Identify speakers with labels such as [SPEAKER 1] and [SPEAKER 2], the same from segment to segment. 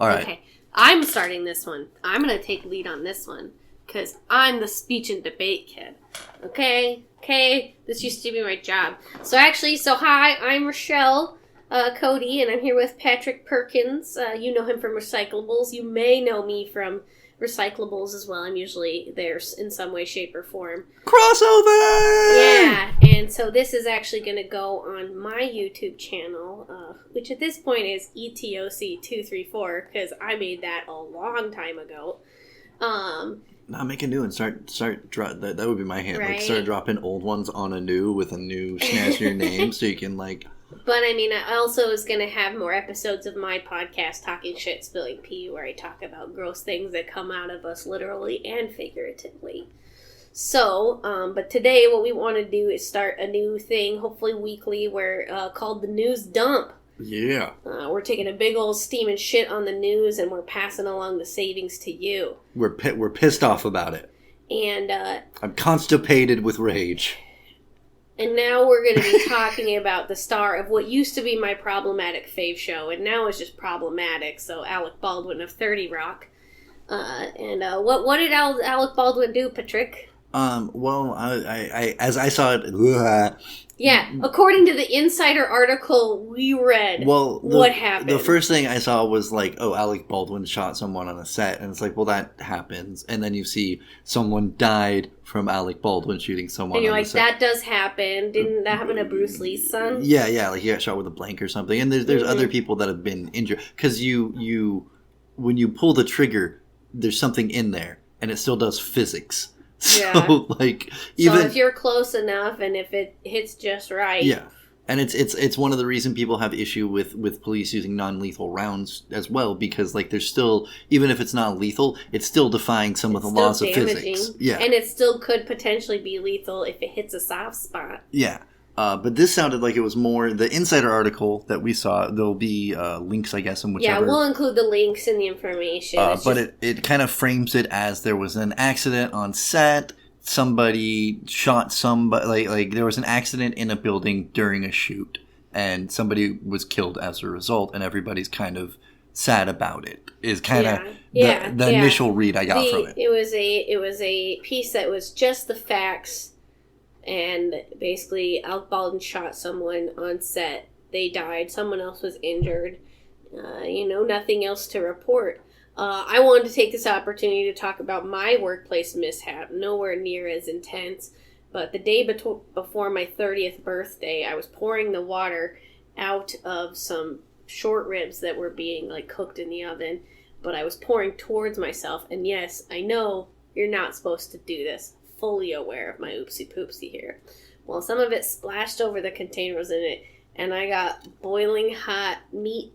[SPEAKER 1] All right.
[SPEAKER 2] Okay. I'm starting this one. I'm going to take lead on this one because I'm the speech and debate kid. Okay? This used to be my job. So hi, I'm Rochelle Cody, and I'm here with Patrick Perkins. You know him from Recyclables. You may know me from Recyclables as well. I'm usually there in some way, shape, or form.
[SPEAKER 1] Crossover!
[SPEAKER 2] Yeah, and so this is actually going to go on my YouTube channel, which at this point is ETOC234, because I made that a long time ago.
[SPEAKER 1] Now make a new and start that would be my hand.
[SPEAKER 2] Right?
[SPEAKER 1] Like start dropping old ones on a new with a new snazzier name so you can like.
[SPEAKER 2] But I mean, I also is going to have more episodes of my podcast, Talking Shit, Spilling Pee, where I talk about gross things that come out of us literally and figuratively. So, but today what we want to do is start a new thing, hopefully weekly, called the News Dump.
[SPEAKER 1] Yeah.
[SPEAKER 2] We're taking a big old steaming shit on the news, and we're passing along the savings to you.
[SPEAKER 1] We're pissed off about it.
[SPEAKER 2] And
[SPEAKER 1] I'm constipated with rage.
[SPEAKER 2] And now we're going to be talking about the star of what used to be my problematic fave show, and now is just problematic. So Alec Baldwin of 30 Rock. What did Alec Baldwin do, Patrick?
[SPEAKER 1] Well, I as I saw it.
[SPEAKER 2] Yeah, according to the Insider article we read, what happened?
[SPEAKER 1] The first thing I saw was like, oh, Alec Baldwin shot someone on a set, and it's like, well, that happens. And then you see someone died from Alec Baldwin shooting someone on the set.
[SPEAKER 2] And you're like, that does happen. Didn't that happen to Bruce Lee's son?
[SPEAKER 1] Yeah, like he got shot with a blank or something. And there's other people that have been injured. Because when you pull the trigger, there's something in there, and it still does physics. So, even
[SPEAKER 2] if you're close enough and if it hits just right.
[SPEAKER 1] Yeah. And it's one of the reasons people have issue with police using non-lethal rounds as well, because there's still, even if it's not lethal, it's still defying some of the laws of physics. Yeah.
[SPEAKER 2] And it still could potentially be lethal if it hits a soft spot.
[SPEAKER 1] Yeah. But this sounded like it was more the Insider article that we saw. There'll be links, I guess, in whichever.
[SPEAKER 2] Yeah, we'll include the links and the information.
[SPEAKER 1] But it kind of frames it as there was an accident on set. Somebody shot somebody. Like there was an accident in a building during a shoot, and somebody was killed as a result. And everybody's kind of sad about it. Is kind of the initial read I got from it. It
[SPEAKER 2] was a piece that was just the facts. And basically, Alec Baldwin shot someone on set. They died. Someone else was injured. Nothing else to report. I wanted to take this opportunity to talk about my workplace mishap. Nowhere near as intense. But the day before my 30th birthday, I was pouring the water out of some short ribs that were being cooked in the oven. But I was pouring towards myself. And yes, I know you're not supposed to do this. Fully aware of my oopsie poopsie here. Well, some of it splashed over the containers in it, and I got boiling hot meat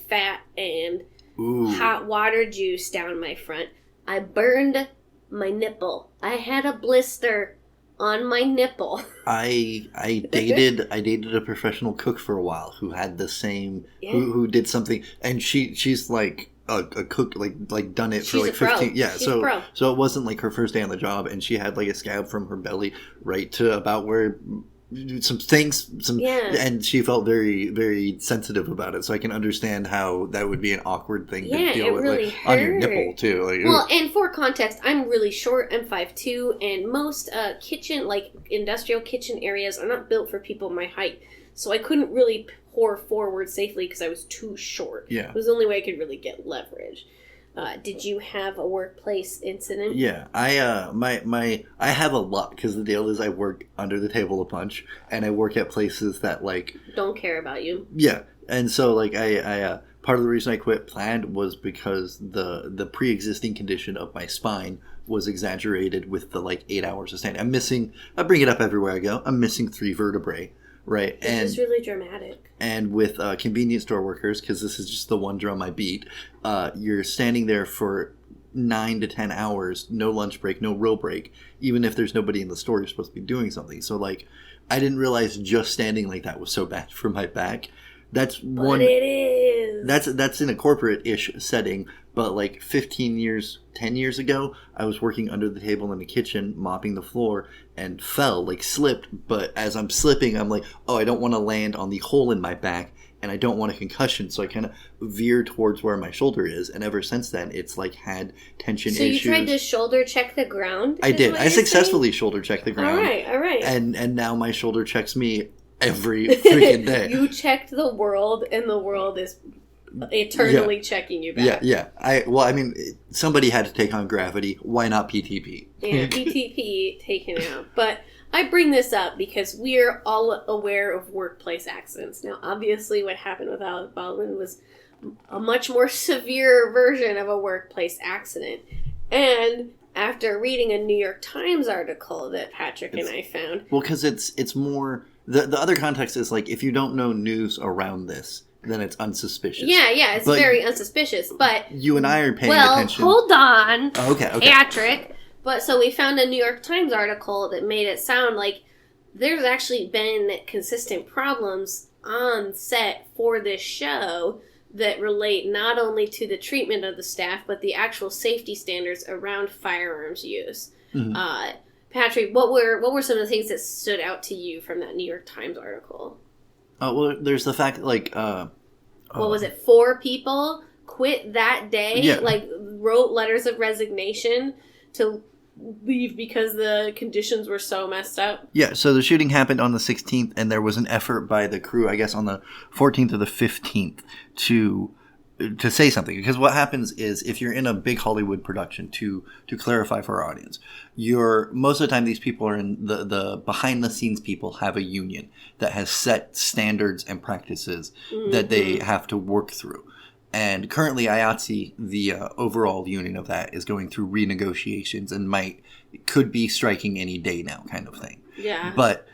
[SPEAKER 2] fat, and hot water juice down my front. I burned my nipple. I had a blister on my nipple.
[SPEAKER 1] I dated a professional cook for a while who had the same who did something, and she's like a cook, like done it for
[SPEAKER 2] She's
[SPEAKER 1] 15. Yeah,
[SPEAKER 2] She's a pro.
[SPEAKER 1] So it wasn't her first day on the job, and she had a scab from her belly right to about where and she felt very, very sensitive about it. So I can understand how that would be an awkward thing to deal with,
[SPEAKER 2] really
[SPEAKER 1] on your nipple too.
[SPEAKER 2] Well, and for context, I'm really short. I'm 5'2", and most kitchen, industrial kitchen areas are not built for people my height. So I couldn't really pour forward safely because I was too short.
[SPEAKER 1] Yeah.
[SPEAKER 2] It was the only way I could really get leverage. Did you have a workplace incident?
[SPEAKER 1] Yeah, I have a lot, because the deal is I work under the table a bunch, and I work at places that
[SPEAKER 2] don't care about you.
[SPEAKER 1] Yeah, and so I part of the reason I quit planned was because the pre-existing condition of my spine was exaggerated with the 8 hours of standing. I bring it up everywhere I go. I'm missing 3 vertebrae. Right,
[SPEAKER 2] It's really dramatic.
[SPEAKER 1] And with convenience store workers, because this is just the one drum I beat, you're standing there for 9 to 10 hours, no lunch break, no real break. Even if there's nobody in the store, you're supposed to be doing something. So, I didn't realize just standing like that was so bad for my back. But it is. That's in a corporate-ish setting, but 10 years ago, I was working under the table in the kitchen, mopping the floor, and fell, slipped, but as I'm slipping, I'm like, oh, I don't want to land on the hole in my back and I don't want a concussion, so I kind of veer towards where my shoulder is, and ever since then, it's like had tension issues.
[SPEAKER 2] So you tried to shoulder check the ground?
[SPEAKER 1] I did. I successfully shoulder checked the ground.
[SPEAKER 2] All right.
[SPEAKER 1] And now my shoulder checks me every freaking day.
[SPEAKER 2] You checked the world, and the world is eternally checking you back.
[SPEAKER 1] Yeah. I mean, somebody had to take on gravity. Why not PTP?
[SPEAKER 2] Yeah, PTP taken out. But I bring this up because we're all aware of workplace accidents. Now, obviously, what happened with Alec Baldwin was a much more severe version of a workplace accident. And after reading a New York Times article that Patrick and I found...
[SPEAKER 1] Well, because it's more... The other context is, like, if you don't know news around this, then it's unsuspicious.
[SPEAKER 2] Yeah, it's very unsuspicious, but...
[SPEAKER 1] You and I are paying attention...
[SPEAKER 2] Well, hold on,
[SPEAKER 1] okay.
[SPEAKER 2] Patrick. But so we found a New York Times article that made it sound like there's actually been consistent problems on set for this show that relate not only to the treatment of the staff, but the actual safety standards around firearms use. Mm-hmm. Patrick, what were some of the things that stood out to you from that New York Times article?
[SPEAKER 1] Well, there's the fact that, like...
[SPEAKER 2] what was it? 4 people quit that day?
[SPEAKER 1] Yeah.
[SPEAKER 2] Like, wrote letters of resignation to leave because the conditions were so messed up?
[SPEAKER 1] Yeah, so the shooting happened on the 16th, and there was an effort by the crew, I guess, on the 14th or the 15th to say something. Because what happens is, if you're in a big Hollywood production, to clarify for our audience, most of the time these people are in the behind the scenes people have a union that has set standards and practices that they have to work through. And currently IATSE, the overall union of that, is going through renegotiations and could be striking any day now, kind of thing.
[SPEAKER 2] Yeah.
[SPEAKER 1] But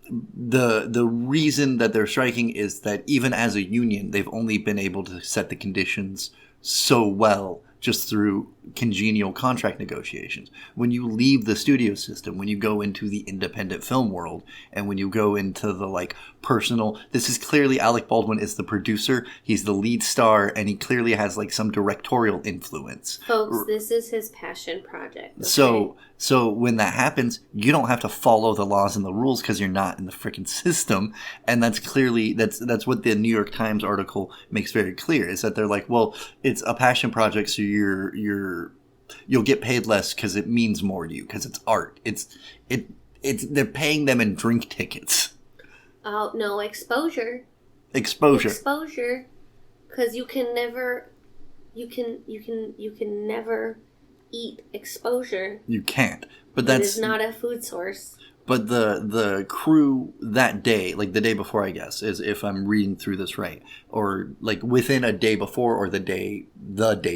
[SPEAKER 1] the reason that they're striking is that even as a union, they've only been able to set the conditions so well just through congenial contract negotiations. When you leave the studio system, when you go into the independent film world, and when you go into the, like, personal... This is clearly Alec Baldwin is the producer, he's the lead star, and he clearly has, like, some directorial influence.
[SPEAKER 2] Folks, this is his passion project. Okay?
[SPEAKER 1] So when that happens, you don't have to follow the laws and the rules because you're not in the freaking system. And that's clearly, that's what the New York Times article makes very clear, is that they're like, well, it's a passion project, so you'll get paid less because it means more to you, because it's art. They're paying them in drink tickets.
[SPEAKER 2] Oh, no, exposure.
[SPEAKER 1] Exposure.
[SPEAKER 2] Because you can never eat exposure.
[SPEAKER 1] You can't. But
[SPEAKER 2] It is not a food source.
[SPEAKER 1] But the crew that day, like the day before, I guess, is if I'm reading through this right, or like within a day before, or the day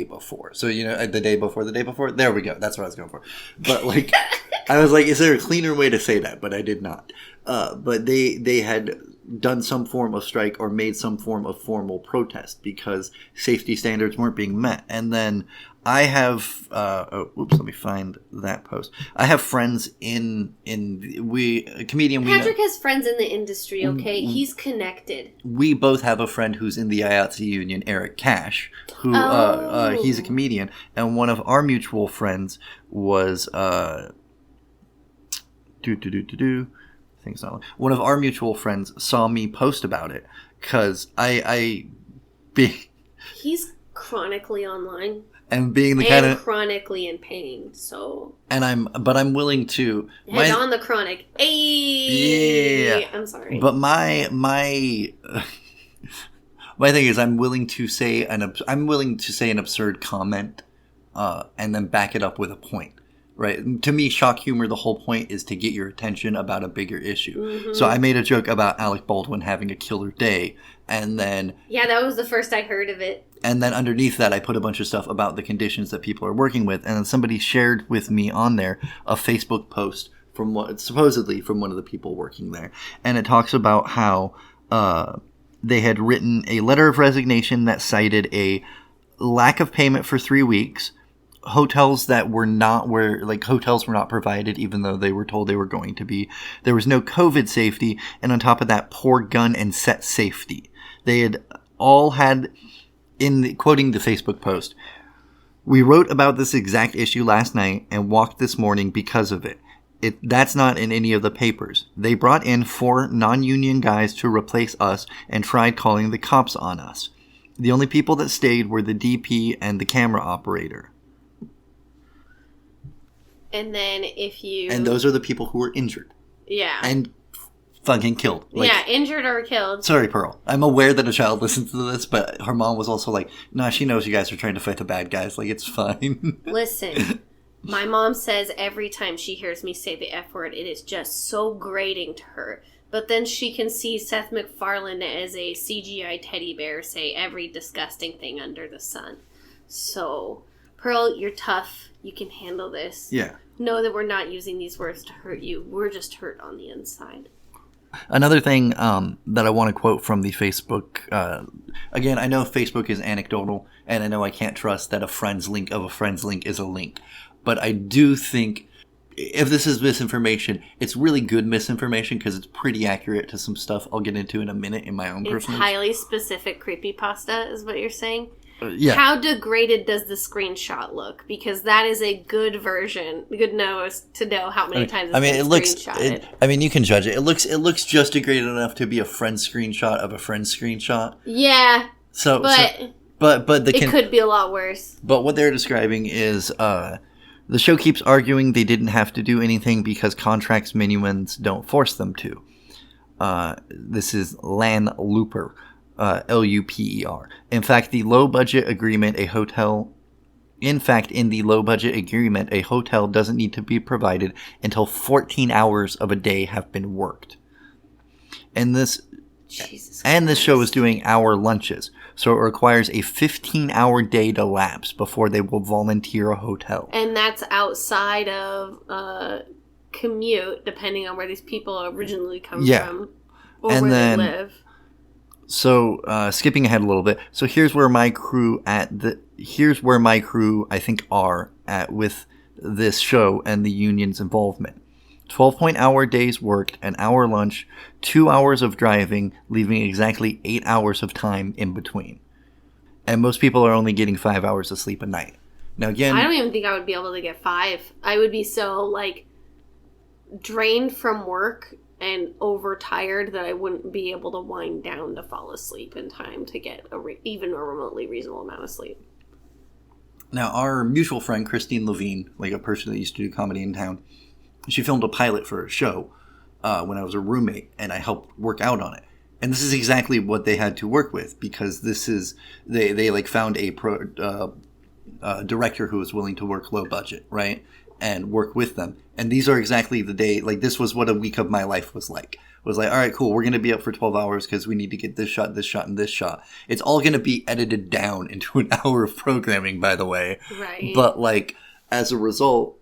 [SPEAKER 1] before. So, the day before. There we go. That's what I was going for. But like, I was like, is there a cleaner way to say that? But I did not. But they had done some form of strike or made some form of formal protest because safety standards weren't being met. And then I have, let me find that post. I have friends a comedian.
[SPEAKER 2] Patrick has friends in the industry, okay? He's connected.
[SPEAKER 1] We both have a friend who's in the IATSE union, Eric Cash, who, he's a comedian. And one of our mutual friends was, one of our mutual friends saw me post about it because
[SPEAKER 2] he's chronically online.
[SPEAKER 1] And being the kind of
[SPEAKER 2] chronically in pain, so.
[SPEAKER 1] And I'm willing to
[SPEAKER 2] head on the chronic. Hey, yeah. I'm sorry,
[SPEAKER 1] but my thing is, I'm willing to say an absurd comment, and then back it up with a point. Right. To me, shock humor, the whole point is to get your attention about a bigger issue. Mm-hmm. So I made a joke about Alec Baldwin having a killer day, and then... Yeah,
[SPEAKER 2] that was the first I heard of it.
[SPEAKER 1] And then underneath that, I put a bunch of stuff about the conditions that people are working with, and then somebody shared with me on there a Facebook post supposedly from one of the people working there. And it talks about how they had written a letter of resignation that cited a lack of payment for 3 weeks, hotels were not provided even though they were told they were going to be. There was no COVID safety, and on top of that, poor gun and set safety. They had all had, quoting the Facebook post, "We wrote about this exact issue last night and walked this morning because of it. That's not in any of the papers. They brought in 4 non-union guys to replace us and tried calling the cops on us. The only people that stayed were the DP and the camera operator.
[SPEAKER 2] And then if you...
[SPEAKER 1] And those are the people who were injured.
[SPEAKER 2] Yeah.
[SPEAKER 1] And fucking killed.
[SPEAKER 2] Injured or killed.
[SPEAKER 1] Sorry, Pearl. I'm aware that a child listens to this, but her mom was also like, nah, she knows you guys are trying to fight the bad guys. Like, it's fine.
[SPEAKER 2] Listen, my mom says every time she hears me say the F word, it is just so grating to her. But then she can see Seth MacFarlane as a CGI teddy bear say every disgusting thing under the sun. So, Pearl, you're tough. You can handle this.
[SPEAKER 1] Yeah.
[SPEAKER 2] Know that we're not using these words to hurt you. We're just hurt on the inside.
[SPEAKER 1] Another thing that I want to quote from the Facebook, again, I know Facebook is anecdotal, and I know I can't trust that a friend's link of a friend's link is a link. But I do think if this is misinformation, it's really good misinformation because it's pretty accurate to some stuff I'll get into in a minute in my own personal...
[SPEAKER 2] It's highly specific creepypasta is what you're saying?
[SPEAKER 1] Yeah.
[SPEAKER 2] How degraded does the screenshot look? Because that is a good version. Good knows to know how many times it's been screenshotted.
[SPEAKER 1] You can judge it. It looks just degraded enough to be a friend's screenshot of a friend's screenshot.
[SPEAKER 2] Yeah. But it could be a lot worse.
[SPEAKER 1] But what they're describing is the show keeps arguing they didn't have to do anything because contracts minuans don't force them to. This is Lan Looper. Luper. In fact, in the low budget agreement, a hotel doesn't need to be provided until 14 hours of a day have been worked. And this show is doing hour lunches, so it requires a 15-hour day to lapse before they will volunteer a hotel.
[SPEAKER 2] And that's outside of commute, depending on where these people originally come from or where they live.
[SPEAKER 1] So, skipping ahead a little bit. So here's where my crew I think are at with this show and the union's involvement. 12-hour days worked, an hour lunch, 2 hours of driving, leaving exactly 8 hours of time in between. And most people are only getting 5 hours of sleep a night. Now again,
[SPEAKER 2] I don't even think I would be able to get 5. I would be so drained from work and overtired that I wouldn't be able to wind down to fall asleep in time to get even a remotely reasonable amount of sleep.
[SPEAKER 1] Now, our mutual friend, Christine Levine, a person that used to do comedy in town, she filmed a pilot for a show when I was a roommate, and I helped work out on it. And this is exactly what they had to work with, because this is, they found a director who was willing to work low budget, right? And work with them. And these are exactly the day, this was what a week of my life was like. It was all right, cool, we're going to be up for 12 hours because we need to get this shot, and this shot. It's all going to be edited down into an hour of programming, by the way.
[SPEAKER 2] Right.
[SPEAKER 1] But, as a result,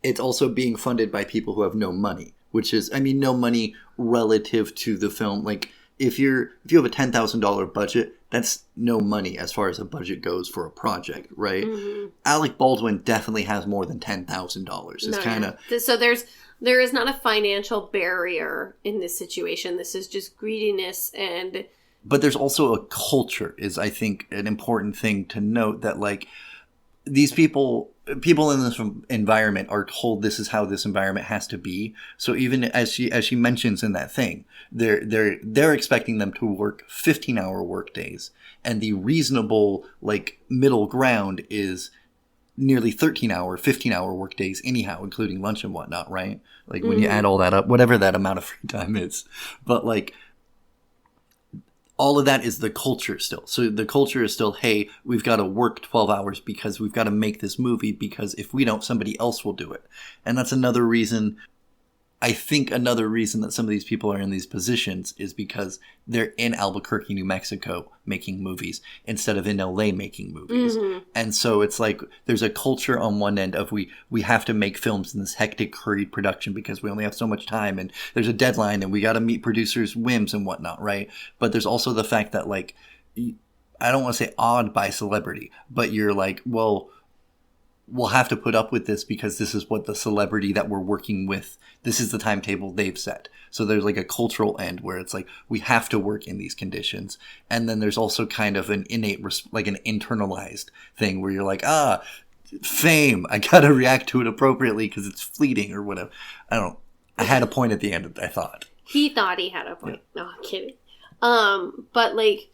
[SPEAKER 1] it's also being funded by people who have no money, which is, no money relative to the film. If you have a $10,000 budget, that's no money as far as a budget goes for a project, right? Mm-hmm. Alec Baldwin definitely has more than $10,000. It's kind of...
[SPEAKER 2] So there is not a financial barrier in this situation. This is just greediness and...
[SPEAKER 1] But there's also a culture is, I think, an important thing to note that, these people in this environment are told this is how this environment has to be. So even as she mentions in that thing, they're expecting them to work 15-hour work days, and the reasonable middle ground is nearly 13-hour, 15-hour work days anyhow, including lunch and whatnot, right? When you add all that up, whatever that amount of free time is, but all of that is the culture still. So the culture is still, hey, we've got to work 12 hours because we've got to make this movie, because if we don't, somebody else will do it. And that's another reason, I think another reason that some of these people are in these positions is because they're in Albuquerque, New Mexico making movies instead of in LA making movies. Mm-hmm. And so it's there's a culture on one end of we have to make films in this hectic, hurried production because we only have so much time and there's a deadline and we got to meet producers' whims and whatnot, right? But there's also the fact that I don't want to say awed by celebrity, but you're well, we'll have to put up with this because this is what the celebrity that we're working with, this is the timetable they've set. So there's a cultural end where it's we have to work in these conditions. And then there's also kind of an innate, an internalized thing where you're fame. I gotta react to it appropriately because it's fleeting or whatever. I had a point at the end, I thought.
[SPEAKER 2] He thought he had a point. Yeah. No, I'm kidding. But, like,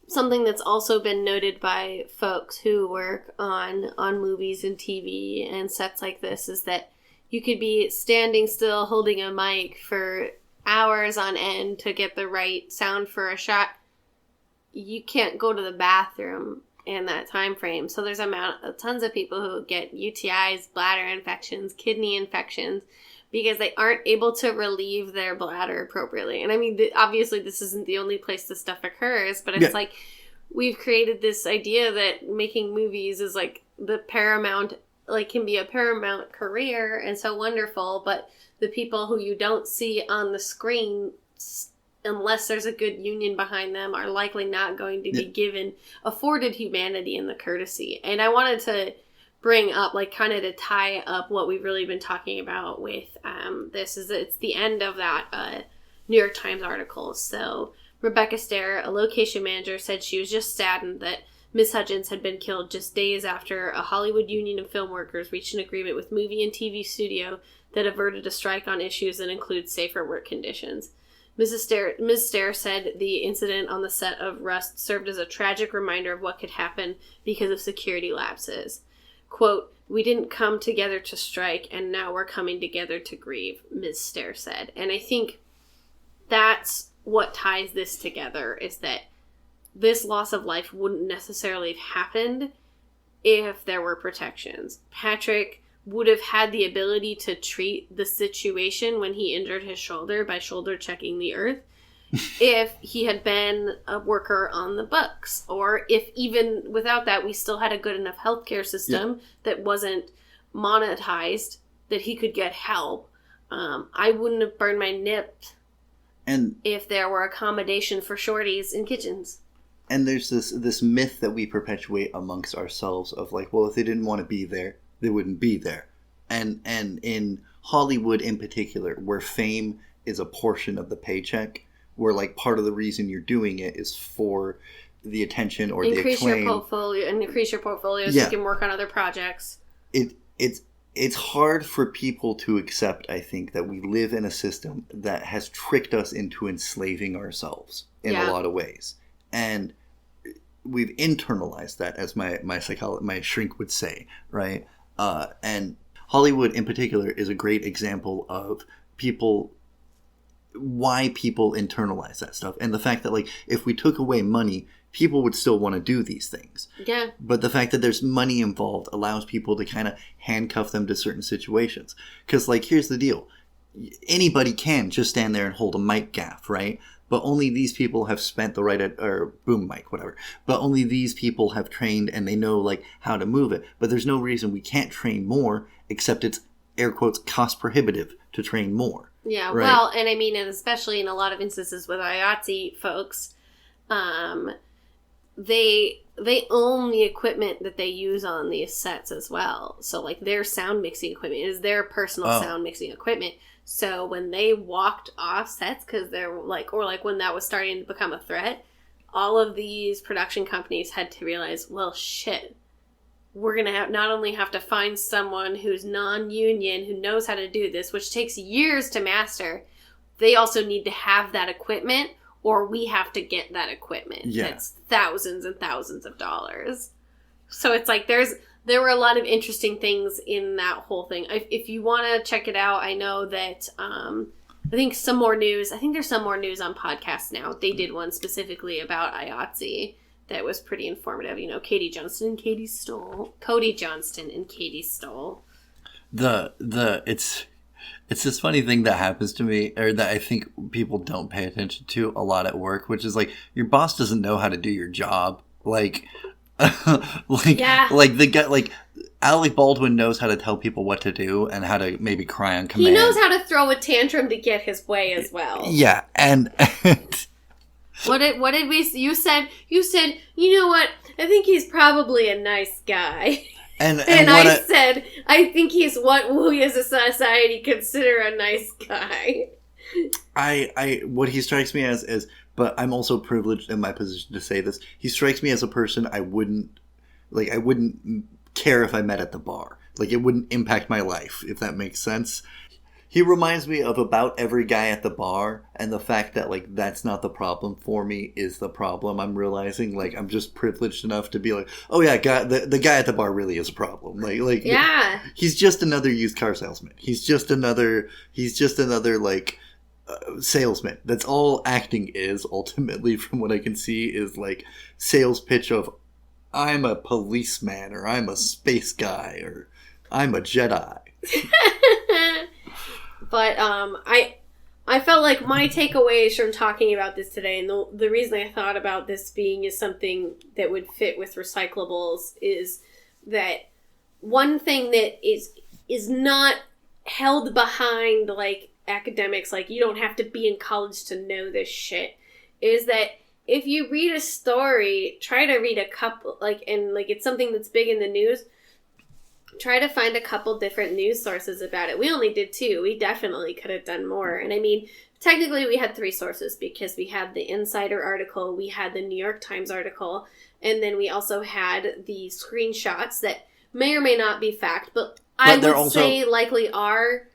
[SPEAKER 2] something that's also been noted by folks who work on movies and TV and sets like this is that you could be standing still holding a mic for hours on end to get the right sound for a shot. You can't go to the bathroom in that time frame. So there's tons of people who get UTIs, bladder infections, kidney infections, because they aren't able to relieve their bladder appropriately. And I mean, obviously this isn't the only place this stuff occurs, but it's like we've created this idea that making movies is like the paramount, like can be a paramount career and so wonderful, but the people who you don't see on the screen, unless there's a good union behind them, are likely not going to be afforded humanity and the courtesy. And I wanted to bring up, like, kind of to tie up what we've really been talking about with this, is that it's the end of that New York Times article. So Rebecca Stair, a location manager, said she was just saddened that Ms. Hutchins had been killed just days after a Hollywood union of film workers reached an agreement with movie and TV studio that averted a strike on issues that include safer work conditions. Ms. Stair said the incident on the set of Rust served as a tragic reminder of what could happen because of security lapses. Quote, "We didn't come together to strike, and now we're coming together to grieve," Ms. Stair said. And I think that's what ties this together, is that this loss of life wouldn't necessarily have happened if there were protections. Patrick would have had the ability to treat the situation when he injured his shoulder by shoulder checking the earth if he had been a worker on the books, or if even without that we still had a good enough healthcare system that wasn't monetized that he could get help. I wouldn't have burned my nip if there were accommodation for shorties in kitchens.
[SPEAKER 1] And there's this myth that we perpetuate amongst ourselves of like, well, if they didn't want to be there, they wouldn't be there. And in Hollywood in particular, where fame is a portion of the paycheck, where like part of the reason you're doing it is for the attention or the acclaim.
[SPEAKER 2] Increase your portfolio so you can work on other projects.
[SPEAKER 1] It's hard for people to accept, I think, that we live in a system that has tricked us into enslaving ourselves in a lot of ways. And we've internalized that, as my shrink would say, right? And Hollywood in particular is a great example of why people internalize that stuff. And the fact that, like, if we took away money, people would still want to do these things. Yeah. But the fact that there's money involved allows people to kind of handcuff them to certain situations. Because, like, here's the deal. Anybody can just stand there and hold a mic gaff, right? But only these people have spent the right or boom mic, whatever. But only these people have trained and they know, like, how to move it. But there's no reason we can't train more, except it's, air quotes, cost prohibitive to train more.
[SPEAKER 2] Yeah, right? Well, and I mean, and especially in a lot of instances with IATSE folks, they own the equipment that they use on these sets as well. So, like, their sound mixing equipment is their personal sound mixing equipment. So when they walked off sets, because they're like, or like when that was starting to become a threat, all of these production companies had to realize, well, shit, we're going to not only have to find someone who's non-union, who knows how to do this, which takes years to master, they also need to have that equipment, or we have to get that equipment. Yeah. That's thousands and thousands of dollars. So it's like there were a lot of interesting things in that whole thing. If you want to check it out, I know that I think there's some more news on podcasts now. They did one specifically about IATSE that was pretty informative. You know, Cody Johnston and Katie Stoll.
[SPEAKER 1] It's this funny thing that happens to me, or that I think people don't pay attention to a lot at work, which is like, your boss doesn't know how to do your job. Like the guy, like, Alec Baldwin knows how to tell people what to do and how to maybe cry on command.
[SPEAKER 2] He knows how to throw a tantrum to get his way as well.
[SPEAKER 1] Yeah, and
[SPEAKER 2] what did you said, you know what? I think he's probably a nice guy. And I said, I think he's what we as a society consider a nice guy.
[SPEAKER 1] What he strikes me as, but I'm also privileged in my position to say this, he strikes me as a person I wouldn't care if I met at the bar. Like, it wouldn't impact my life, if that makes sense. He reminds me of about every guy at the bar, and the fact that, like, that's not the problem for me is the problem. I'm realizing, like, I'm just privileged enough to be like, oh yeah, the guy at the bar really is a problem. Like,
[SPEAKER 2] yeah,
[SPEAKER 1] he's just another used car salesman. He's just another like, salesman. That's all acting is, ultimately, from what I can see, is like sales pitch of, I'm a policeman, or I'm a space guy, or I'm a Jedi.
[SPEAKER 2] But I felt like my takeaways from talking about this today, and the reason I thought about this being is something that would fit with recyclables, is that one thing that is not held behind, like, academics, like, you don't have to be in college to know this shit, is that if you read a story, try to read a couple, like, and, like, it's something that's big in the news, try to find a couple different news sources about it. We only did 2. We definitely could have done more. And I mean, technically we had 3 sources, because we had the Insider article, we had the New York Times article, and then we also had the screenshots that may or may not be fact, but I would say likely are.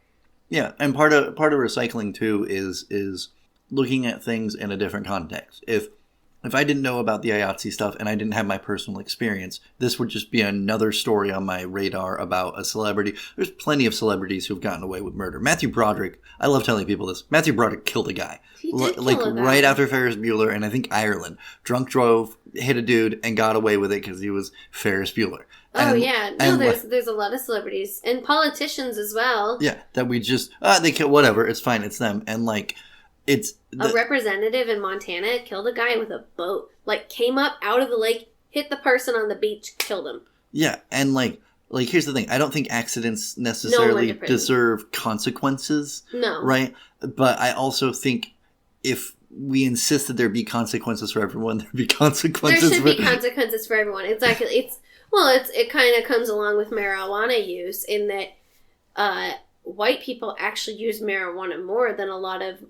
[SPEAKER 1] Yeah, and part of recycling too is looking at things in a different context. If I didn't know about the IATSE stuff and I didn't have my personal experience, this would just be another story on my radar about a celebrity. There's plenty of celebrities who've gotten away with murder. Matthew Broderick, I love telling people this. Matthew Broderick killed a guy.
[SPEAKER 2] He did kill a guy.
[SPEAKER 1] Right after Ferris Bueller, and I think Ireland. Drunk drove, hit a dude, and got away with it because he was Ferris Bueller.
[SPEAKER 2] Oh, yeah. No, there's a lot of celebrities. And politicians as well.
[SPEAKER 1] Yeah, that we just, they kill, whatever, it's fine, it's them. And, like, a
[SPEAKER 2] representative in Montana killed a guy with a boat. Like, came up out of the lake, hit the person on the beach, killed him.
[SPEAKER 1] Yeah, and, like, here's the thing. I don't think accidents necessarily deserve consequences. No. Right? But I also think if we insist that there be consequences for everyone, there'd be consequences.
[SPEAKER 2] There should be consequences for everyone. Exactly. It kind of comes along with marijuana use, in that white people actually use marijuana more than a lot of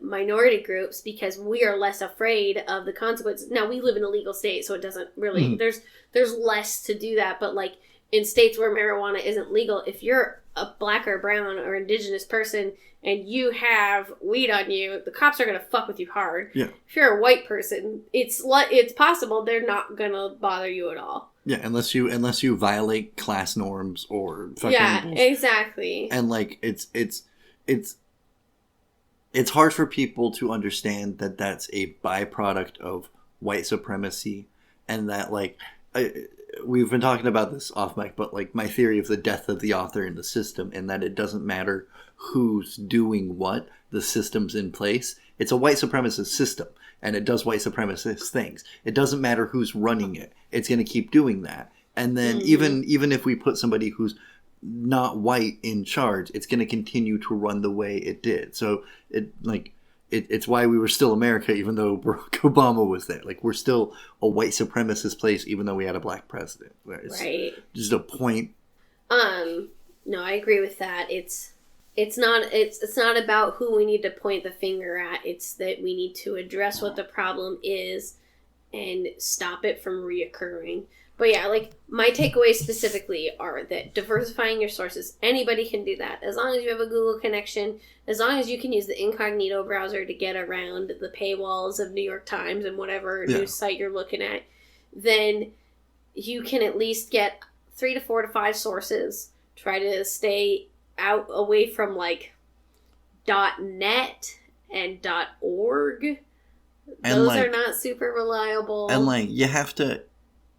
[SPEAKER 2] minority groups, because we are less afraid of the consequences. Now, we live in a legal state, so it doesn't really... Mm-hmm. There's less to do that, but, like, in states where marijuana isn't legal, if you're a black or brown or indigenous person and you have weed on you, the cops are going to fuck with you hard. Yeah. If you're a white person, it's possible they're not going to bother you at all.
[SPEAKER 1] Yeah, unless you violate class norms or fucking...
[SPEAKER 2] Yeah, exactly.
[SPEAKER 1] And, like, it's hard for people to understand that that's a byproduct of white supremacy, and that, like, we've been talking about this off mic, but, like, my theory of the death of the author in the system, and that it doesn't matter who's doing what, the system's in place. It's a white supremacist system, and it does white supremacist things. It doesn't matter who's running it. It's going to keep doing that. And then even if we put somebody who's not white in charge, it's going to continue to run the way it did. So it's why we were still America, even though Barack Obama was there. Like, we're still a white supremacist place, even though we had a black president. Right. Just a point.
[SPEAKER 2] No, I agree with that. It's not about who we need to point the finger at. It's that we need to address what the problem is and stop it from reoccurring. But yeah, like, my takeaways specifically are that diversifying your sources, anybody can do that. As long as you have a Google connection, as long as you can use the incognito browser to get around the paywalls of New York Times and whatever news site you're looking at, then you can at least get 3 to 4 to 5 sources. Try to stay out away from, like, .net and .org. Those are not super reliable.
[SPEAKER 1] And, like, you have to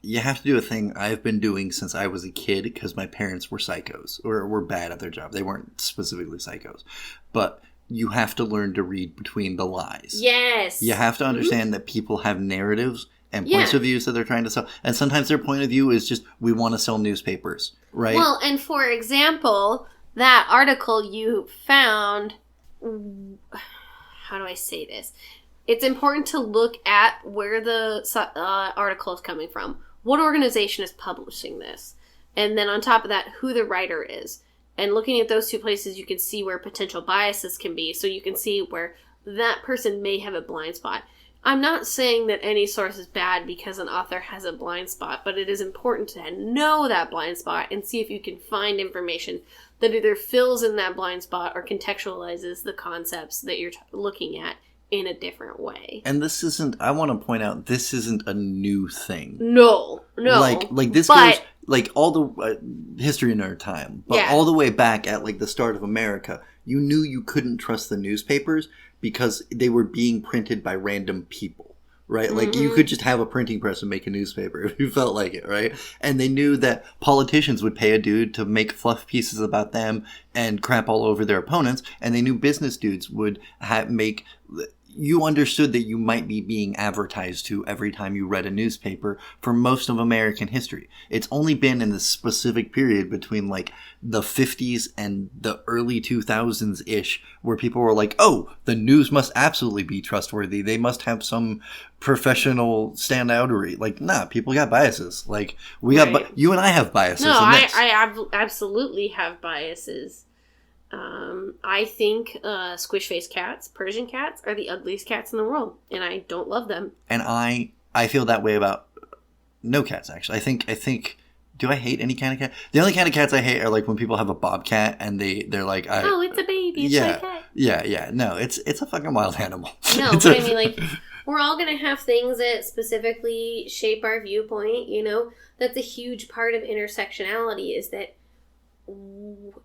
[SPEAKER 1] do a thing I've been doing since I was a kid, because my parents were psychos, or were bad at their job. They weren't specifically psychos. But you have to learn to read between the lies.
[SPEAKER 2] Yes.
[SPEAKER 1] You have to understand that people have narratives and points of views that they're trying to sell. And sometimes their point of view is just, we want to sell newspapers, right?
[SPEAKER 2] Well, and for example, that article you found, how do I say this? It's important to look at where the article is coming from. What organization is publishing this? And then on top of that, who the writer is. And looking at those 2 places, you can see where potential biases can be. So you can see where that person may have a blind spot. I'm not saying that any source is bad because an author has a blind spot, but it is important to know that blind spot and see if you can find information that either fills in that blind spot or contextualizes the concepts that you're looking at in a different way.
[SPEAKER 1] And this isn't, I want to point out, this isn't a new thing.
[SPEAKER 2] No.
[SPEAKER 1] Like this goes, like, all the history in our time, but all the way back at, like, the start of America, you knew you couldn't trust the newspapers because they were being printed by random people, right? Like, you could just have a printing press and make a newspaper if you felt like it, right? And they knew that politicians would pay a dude to make fluff pieces about them and crap all over their opponents, and they knew business dudes would make... You understood that you might be being advertised to every time you read a newspaper for most of American history. It's only been in this specific period between, like, the 50s and the early 2000s-ish where people were like, oh, the news must absolutely be trustworthy. They must have some professional standoutery. Like, nah, people got biases. Like, you and I have biases.
[SPEAKER 2] No, I absolutely have biases. I think squish-faced cats, Persian cats, are the ugliest cats in the world, and I don't love them. And
[SPEAKER 1] I feel that way about no cats, actually. I think. Do I hate any kind of cat? The only kind of cats I hate are, like, when people have a bobcat and they're like,
[SPEAKER 2] oh, it's a baby. It's my cat.
[SPEAKER 1] Yeah. No, it's a fucking wild animal.
[SPEAKER 2] No, but I mean, like, we're all gonna have things that specifically shape our viewpoint. You know, that's a huge part of intersectionality, is that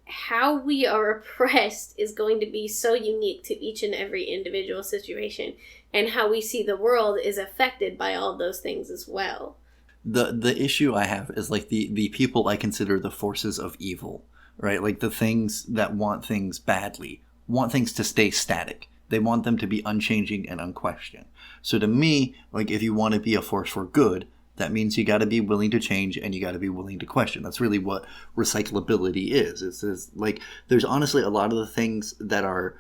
[SPEAKER 2] how we are oppressed is going to be so unique to each and every individual situation, and how we see the world is affected by all those things as well.
[SPEAKER 1] The issue I have is, like, the people I consider the forces of evil, right? Like, the things that want things badly, want things to stay static. They want them to be unchanging and unquestioned. So to me, like, if you want to be a force for good, that means you got to be willing to change and you got to be willing to question. That's really what recyclability is. It's like, there's honestly a lot of the things that are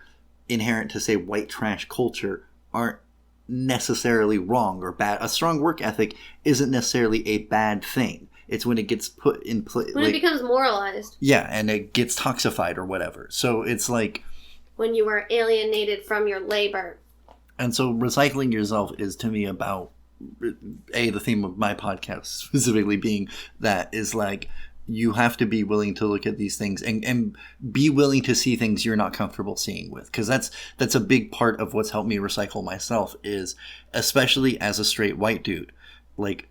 [SPEAKER 1] inherent to, say, white trash culture aren't necessarily wrong or bad. A strong work ethic isn't necessarily a bad thing. It's when it gets put in place.
[SPEAKER 2] When it becomes moralized.
[SPEAKER 1] Yeah, and it gets toxified or whatever. So it's like...
[SPEAKER 2] when you are alienated from your labor.
[SPEAKER 1] And so recycling yourself is, to me, about... the theme of my podcast specifically being that is, like, you have to be willing to look at these things and be willing to see things you're not comfortable seeing with, because that's a big part of what's helped me recycle myself, is especially as a straight white dude, like,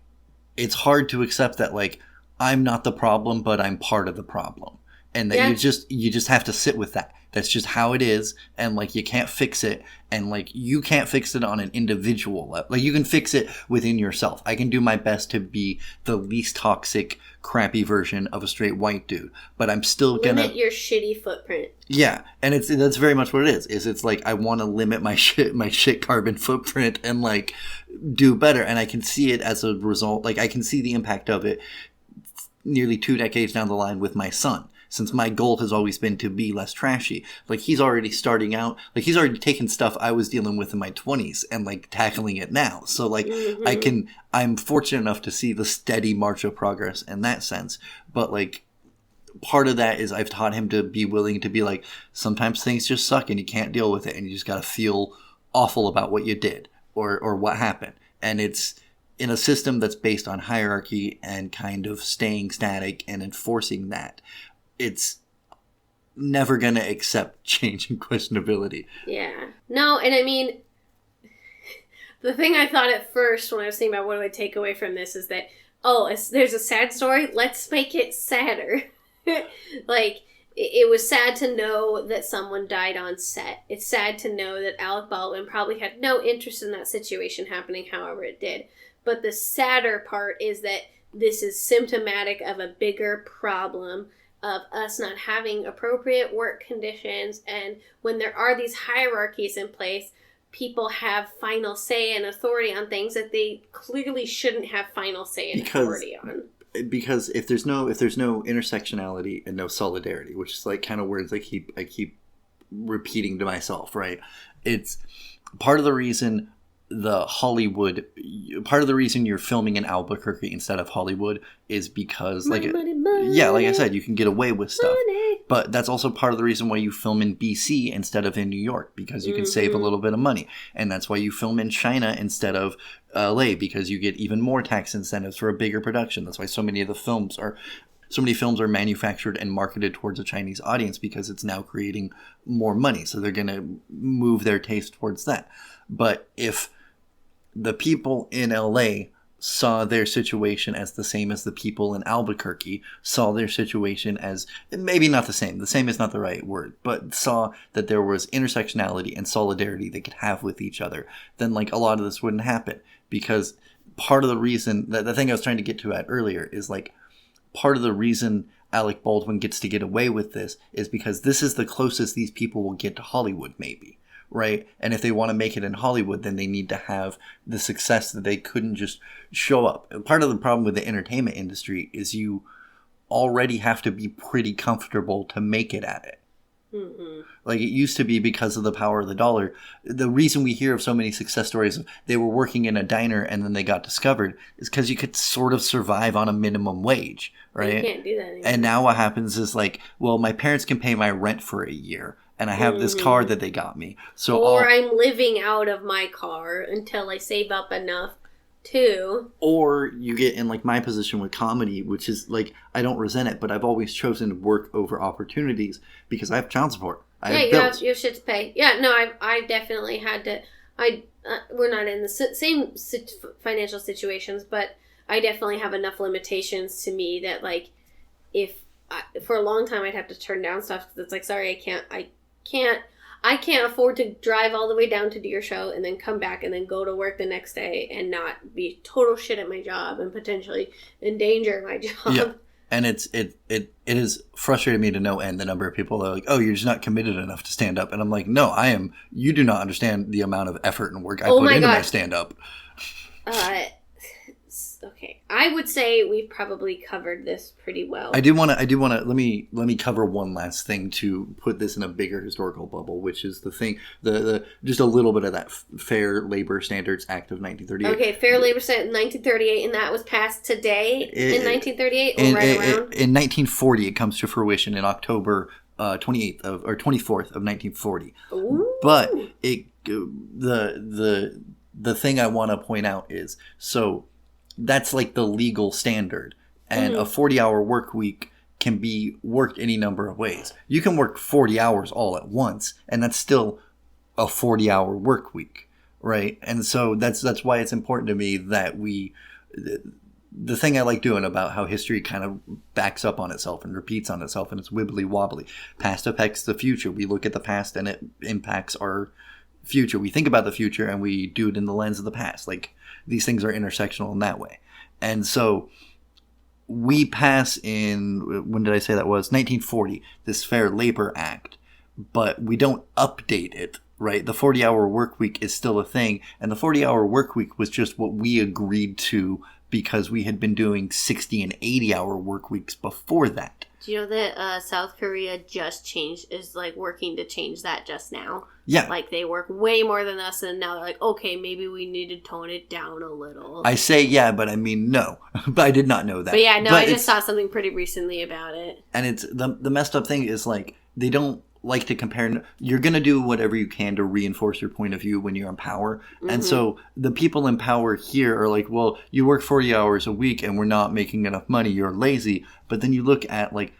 [SPEAKER 1] it's hard to accept that, like, I'm not the problem but I'm part of the problem, and that you just have to sit with that. That's just how it is, and, like, you can't fix it, and, like, you can't fix it on an individual level. Like, you can fix it within yourself. I can do my best to be the least toxic, crappy version of a straight white dude, but I'm still gonna...
[SPEAKER 2] limit your shitty footprint.
[SPEAKER 1] Yeah, and that's very much what it is it's like, I want to limit my shit carbon footprint and, like, do better, and I can see it as a result. Like, I can see the impact of it nearly 2 decades down the line with my son. Since my goal has always been to be less trashy. Like, he's already starting out, like, he's already taken stuff I was dealing with in my 20s and, like, tackling it now. So, like, I'm fortunate enough to see the steady march of progress in that sense. But, like, part of that is I've taught him to be willing to be like, sometimes things just suck and you can't deal with it and you just gotta feel awful about what you did or what happened. And it's in a system that's based on hierarchy and kind of staying static and enforcing that. It's never going to accept change and questionability.
[SPEAKER 2] Yeah. No, and I mean, the thing I thought at first when I was thinking about what do I take away from this is that, there's a sad story, let's make it sadder. Like, it was sad to know that someone died on set. It's sad to know that Alec Baldwin probably had no interest in that situation happening, however it did. But the sadder part is that this is symptomatic of a bigger problem of us not having appropriate work conditions, and when there are these hierarchies in place, people have final say and authority on things that they clearly shouldn't have final say and authority on.
[SPEAKER 1] Because if there's no intersectionality and no solidarity, which is, like, kind of words I keep repeating to myself, right? It's part of the reason part of the reason you're filming in Albuquerque instead of Hollywood is because, like,
[SPEAKER 2] money.
[SPEAKER 1] Yeah, like I said, you can get away with stuff.
[SPEAKER 2] Money.
[SPEAKER 1] But that's also part of the reason why you film in BC instead of in New York, because you can save a little bit of money. And that's why you film in China instead of LA, because you get even more tax incentives for a bigger production. That's why so many films are manufactured and marketed towards a Chinese audience, because it's now creating more money. So they're going to move their taste towards that. But if the people in LA saw their situation as the same as the people in Albuquerque saw their situation as, maybe not the same is not the right word, but saw that there was intersectionality and solidarity they could have with each other, then like a lot of this wouldn't happen. Because part of the reason, the thing I was trying to get to at earlier is like, part of the reason Alec Baldwin gets to get away with this is because this is the closest these people will get to Hollywood, maybe. Right? And if they want to make it in Hollywood, then they need to have the success that they couldn't just show up. And part of the problem with the entertainment industry is you already have to be pretty comfortable to make it at it. Mm-hmm. Like it used to be, because of the power of the dollar. The reason we hear of so many success stories of they were working in a diner and then they got discovered is because you could sort of survive on a minimum wage, right?
[SPEAKER 2] You can't do that anymore.
[SPEAKER 1] And now what happens is like, well, my parents can pay my rent for a year. And I have this car that they got me. So
[SPEAKER 2] I'm living out of my car until I save up enough to.
[SPEAKER 1] Or you get in like my position with comedy, which is like, I don't resent it, but I've always chosen to work over opportunities because I have child support.
[SPEAKER 2] You have shit to pay. Yeah, no, I definitely had to. We're not in the same financial situations, but I definitely have enough limitations to me that like, for a long time I'd have to turn down stuff because it's like, sorry, I can't afford to drive all the way down to do your show and then come back and then go to work the next day and not be total shit at my job and potentially endanger my job.
[SPEAKER 1] Yeah. And it has frustrated me to no end, the number of people that are like, oh, you're just not committed enough to stand up. And I'm like, no, I am. You do not understand the amount of effort and work I put into my stand up.
[SPEAKER 2] Okay, I would say we've probably covered this pretty well.
[SPEAKER 1] I do want to. Let me cover one last thing to put this in a bigger historical bubble, which is the thing, the just a little bit of that Fair Labor Standards Act of 1938.
[SPEAKER 2] Okay, Fair Labor Standards 1938, and that was passed today in 1938, or right around.
[SPEAKER 1] In 1940, it comes to fruition in October 24th of 1940.
[SPEAKER 2] Ooh.
[SPEAKER 1] But the thing I want to point out is so. That's like the legal standard. And a 40-hour work week can be worked any number of ways. You can work 40 hours all at once, and that's still a 40-hour work week, right? And so that's why it's important to me that the thing I like doing about how history kind of backs up on itself and repeats on itself, and it's wibbly wobbly. Past affects the future. We look at the past and it impacts our future. We think about the future and we do it in the lens of the past. Like, these things are intersectional in that way. And so we pass in, when did I say that was? 1940, this Fair Labor Act, but we don't update it, right? The 40-hour work week is still a thing, and the 40-hour work week was just what we agreed to because we had been doing 60 and 80-hour work weeks before that.
[SPEAKER 2] Do you know that South Korea is like working to change that just now?
[SPEAKER 1] Yeah.
[SPEAKER 2] Like they work way more than us, and now they're like, okay, maybe we need to tone it down a little.
[SPEAKER 1] I say yeah, but I mean no. But I did not know that.
[SPEAKER 2] But yeah, no, I just saw something pretty recently about it.
[SPEAKER 1] And it's the messed up thing is like they don't like to compare. You're going to do whatever you can to reinforce your point of view when you're in power. Mm-hmm. And so the people in power here are like, well, you work 40 hours a week and we're not making enough money. You're lazy. But then you look at like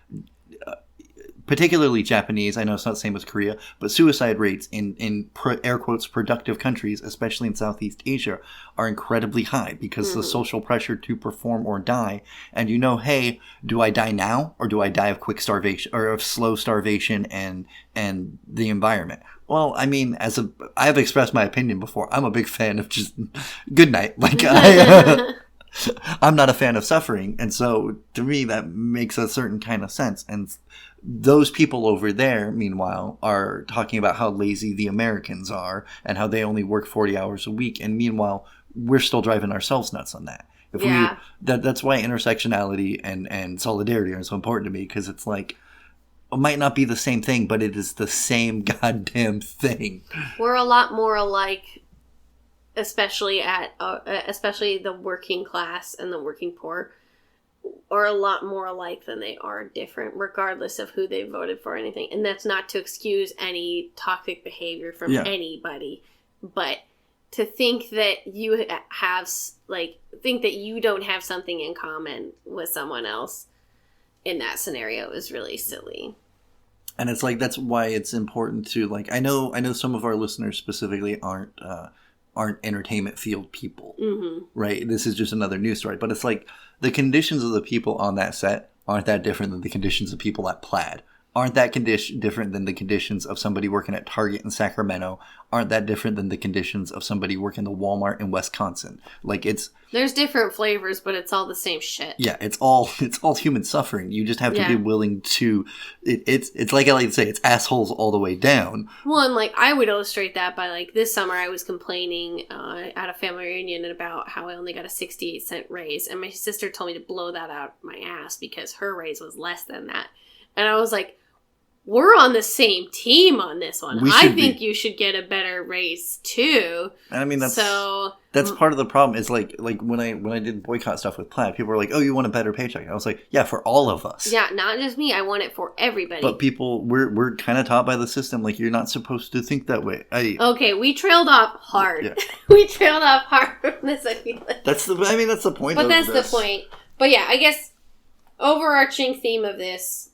[SPEAKER 1] particularly Japanese, I know it's not the same as Korea, but suicide rates in air quotes productive countries, especially in Southeast Asia, are incredibly high because of the social pressure to perform or die. And you know, hey, do I die now or do I die of quick starvation or of slow starvation and the environment? Well, I mean, I have expressed my opinion before. I'm a big fan of just good night. Like I'm not a fan of suffering. And so to me, that makes a certain kind of sense. And those people over there, meanwhile, are talking about how lazy the Americans are and how they only work 40 hours a week. And meanwhile, we're still driving ourselves nuts on that. That's why intersectionality and solidarity are so important to me, because it's like, it might not be the same thing, but it is the same goddamn thing.
[SPEAKER 2] We're a lot more alike, especially the working class and the working poor. are a lot more alike than they are different, regardless of who they voted for or anything. And that's not to excuse any toxic behavior from anybody, but to think that you have, like, think that you don't have something in common with someone else in that scenario is really silly.
[SPEAKER 1] And it's like, that's why it's important to, like, I know some of our listeners specifically aren't entertainment field people, right? This is just another news story, but it's like the conditions of the people on that set aren't that different than the conditions of people at Plaid. Aren't that different than the conditions of somebody working at Target in Sacramento? Aren't that different than the conditions of somebody working the Walmart in Wisconsin? Like, there's
[SPEAKER 2] different flavors, but it's all the same shit.
[SPEAKER 1] Yeah, it's all human suffering. You just have to be willing to. It's like I like to say, it's assholes all the way down.
[SPEAKER 2] Well, and like I would illustrate that by like this summer I was complaining at a family reunion about how I only got a 68-cent raise, and my sister told me to blow that out my ass because her raise was less than that, and I was like, we're on the same team on this one. I think you should get a better raise too.
[SPEAKER 1] I mean, that's part of the problem. Is like when I did boycott stuff with Plaid, people were like, "Oh, you want a better paycheck?" I was like, "Yeah, for all of us."
[SPEAKER 2] Yeah, not just me. I want it for everybody.
[SPEAKER 1] But people, we're kind of taught by the system, like, you're not supposed to think that way.
[SPEAKER 2] Okay, we trailed off hard. Yeah. We trailed off hard from this. I feel like
[SPEAKER 1] that's the point.
[SPEAKER 2] But that's the point. But yeah, I guess overarching theme of this.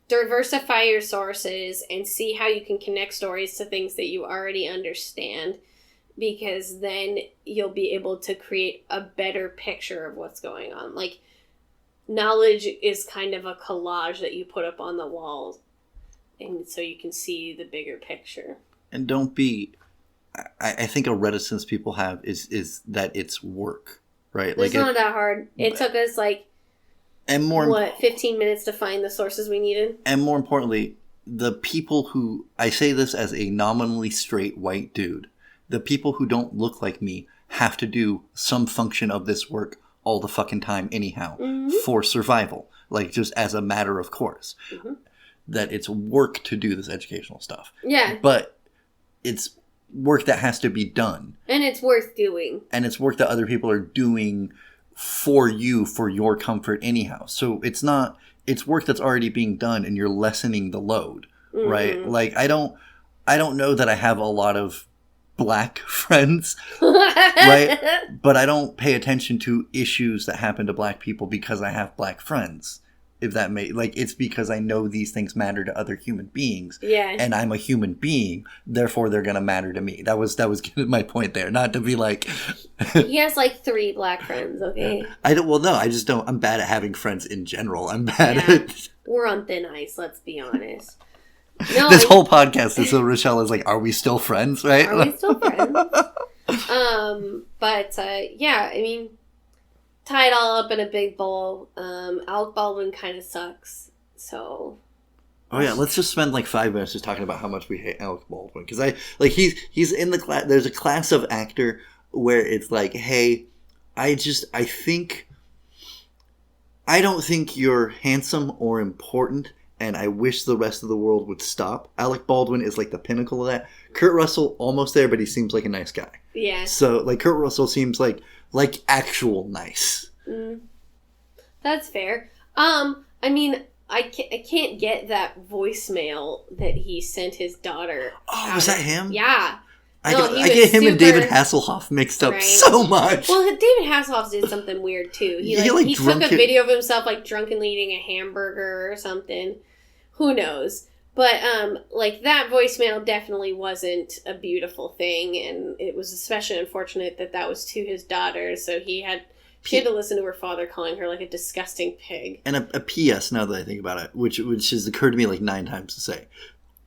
[SPEAKER 2] Diversify your sources and see how you can connect stories to things that you already understand, because then you'll be able to create a better picture of what's going on. Like, knowledge is kind of a collage that you put up on the walls, and so you can see the bigger picture.
[SPEAKER 1] And don't be... I think a reticence people have is that it's work, right?
[SPEAKER 2] It's not that hard. It took us, like...
[SPEAKER 1] And
[SPEAKER 2] 15 minutes to find the sources we needed?
[SPEAKER 1] And more importantly, the people who... I say this as a nominally straight white dude. The people who don't look like me have to do some function of this work all the fucking time anyhow. For survival. Like, just as a matter of course. That it's work to do this educational stuff.
[SPEAKER 2] Yeah.
[SPEAKER 1] But it's work that has to be done.
[SPEAKER 2] And it's worth doing. And
[SPEAKER 1] it's work that other people are doing... for you, for your comfort anyhow. So it's work that's already being done and you're lessening the load, right? Like, I don't know that I have a lot of black friends, right? But I don't pay attention to issues that happen to black people because I have black friends. If that it's because I know these things matter to other human beings.
[SPEAKER 2] Yeah.
[SPEAKER 1] And I'm a human being, therefore they're gonna matter to me. That was my point there. Not to be like
[SPEAKER 2] he has like 3 black friends, okay?
[SPEAKER 1] I just don't. I'm bad at having friends in general. I'm bad at...
[SPEAKER 2] We're on thin ice, let's be honest. No,
[SPEAKER 1] this whole podcast is so Rochelle is like, are we still friends, right?
[SPEAKER 2] Are we still friends? Yeah, I mean, tie it all up in a big bowl. Alec Baldwin kind of sucks, so...
[SPEAKER 1] Oh yeah, let's just spend like 5 minutes just talking about how much we hate Alec Baldwin. Because he's in the class... There's a class of actor where it's like, hey, I don't think you're handsome or important, and I wish the rest of the world would stop. Alec Baldwin is like the pinnacle of that. Kurt Russell, almost there, but he seems like a nice guy.
[SPEAKER 2] Yeah.
[SPEAKER 1] So, like, Kurt Russell seems like actual nice.
[SPEAKER 2] That's fair. I mean, I can't get that voicemail that he sent his daughter.
[SPEAKER 1] Oh, was that him?
[SPEAKER 2] Yeah.
[SPEAKER 1] I get him and David Hasselhoff mixed up so much.
[SPEAKER 2] Well, David Hasselhoff did something weird too. He took a video of himself like drunkenly eating a hamburger or something. Who knows? But that voicemail definitely wasn't a beautiful thing, and it was especially unfortunate that was to his daughter. So she had to listen to her father calling her like a disgusting pig. And a
[SPEAKER 1] P.S. now that I think about it, which has occurred to me like 9 times to say,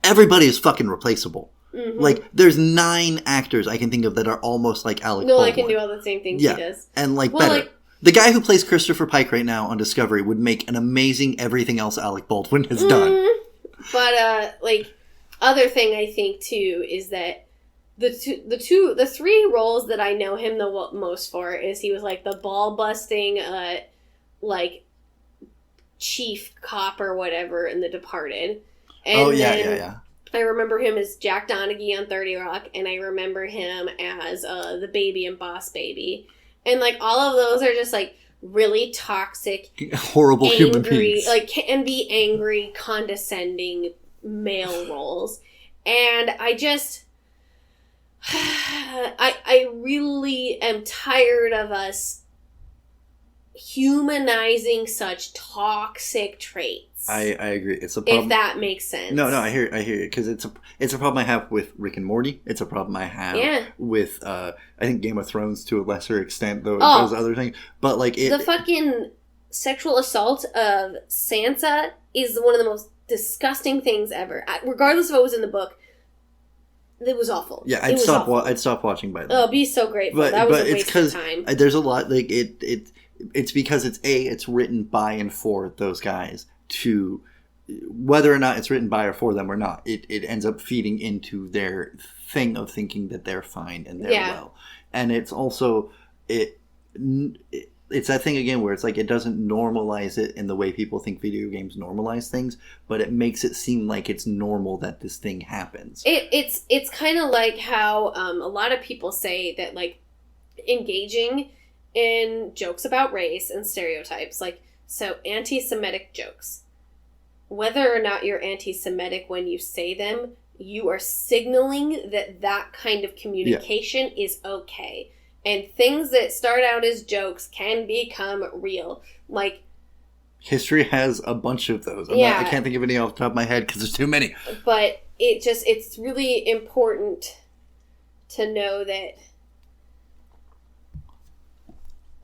[SPEAKER 1] everybody is fucking replaceable. Like, there's 9 actors I can think of that are almost like Alec Baldwin.
[SPEAKER 2] I can do all the same things he does.
[SPEAKER 1] And, better. The guy who plays Christopher Pike right now on Discovery would make an amazing everything else Alec Baldwin has done.
[SPEAKER 2] But, other thing I think, too, is that the 3 roles that I know him the most for is he was, the ball-busting, chief cop or whatever in The Departed. And
[SPEAKER 1] yeah.
[SPEAKER 2] I remember him as Jack Donaghy on 30 Rock, and I remember him as the baby in Boss Baby. And, all of those are just, really toxic,
[SPEAKER 1] horrible human
[SPEAKER 2] angry,
[SPEAKER 1] beings.
[SPEAKER 2] like can be angry, condescending male roles. And I just I really am tired of us humanizing such toxic traits.
[SPEAKER 1] I agree. It's a problem.
[SPEAKER 2] If that makes sense.
[SPEAKER 1] No, I hear it, because it's a problem I have with Rick and Morty. It's a problem I have with I think Game of Thrones to a lesser extent, though those other things. But like
[SPEAKER 2] the fucking sexual assault of Sansa is one of the most disgusting things ever. Regardless of what was in the book, it was awful.
[SPEAKER 1] Yeah, I'd stop watching by then.
[SPEAKER 2] Oh, be so grateful. That was a waste of time.
[SPEAKER 1] There's a lot like it's because it's written by and for those guys, to whether or not it's written by or for them or not, it ends up feeding into their thing of thinking that they're fine and they're well. And it's also it's that thing again where it's like it doesn't normalize it in the way people think video games normalize things, but it makes it seem like it's normal that this thing happens.
[SPEAKER 2] It's kind of like how a lot of people say that like engaging in jokes about race and stereotypes, like, so anti-Semitic jokes, whether or not you're anti-Semitic when you say them, you are signaling that kind of communication is okay. And things that start out as jokes can become real. Like,
[SPEAKER 1] history has a bunch of those. I can't think of any off the top of my head because there's too many.
[SPEAKER 2] But it's really important to know that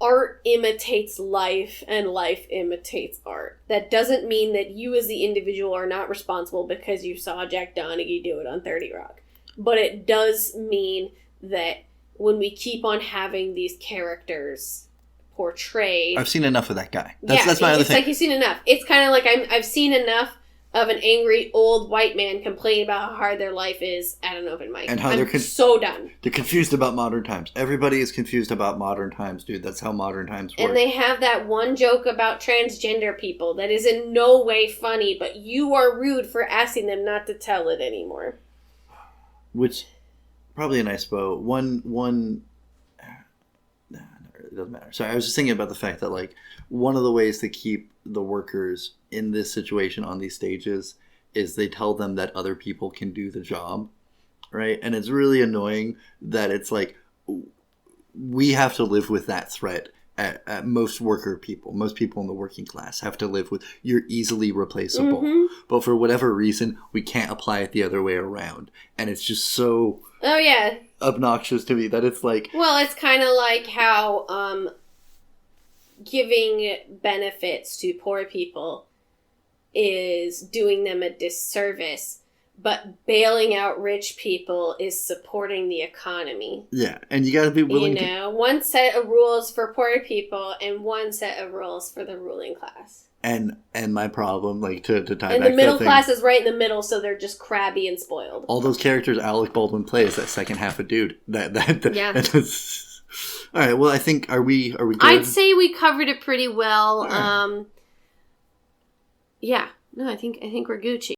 [SPEAKER 2] art imitates life and life imitates art. That doesn't mean that you as the individual are not responsible because you saw Jack Donaghy do it on 30 Rock. But it does mean that when we keep on having these characters portrayed...
[SPEAKER 1] I've seen enough of that guy. That's my other thing.
[SPEAKER 2] It's like you've seen enough. It's kind of like I've seen enough of an angry old white man complaining about how hard their life is at an open mic.
[SPEAKER 1] And how
[SPEAKER 2] I'm so done.
[SPEAKER 1] They're confused about modern times. Everybody is confused about modern times, dude. That's how modern times work.
[SPEAKER 2] And they have that one joke about transgender people that is in no way funny, but you are rude for asking them not to tell it anymore.
[SPEAKER 1] Which, probably a nice bow. It doesn't matter. So I was just thinking about the fact that, like, one of the ways to keep the workers in this situation on these stages is they tell them that other people can do the job, right? And it's really annoying that it's like, we have to live with that threat at most people in the working class have to live with, you're easily replaceable. Mm-hmm. But for whatever reason, we can't apply it the other way around. And it's just so...
[SPEAKER 2] Oh, yeah.
[SPEAKER 1] Obnoxious to me that it's like...
[SPEAKER 2] Well, it's kind of like how giving benefits to poor people is doing them a disservice, but bailing out rich people is supporting the economy.
[SPEAKER 1] Yeah, and you got to be willing
[SPEAKER 2] one set of rules for poor people and one set of rules for the ruling class.
[SPEAKER 1] And my problem, like, to tie back
[SPEAKER 2] and
[SPEAKER 1] to
[SPEAKER 2] the middle class is right in the middle, so they're just crabby and spoiled.
[SPEAKER 1] All those characters Alec Baldwin plays, that second half of dude. That's... All right, well, I think, are we good?
[SPEAKER 2] I'd say we covered it pretty well.
[SPEAKER 1] Right.
[SPEAKER 2] Yeah. No, I think we're Gucci.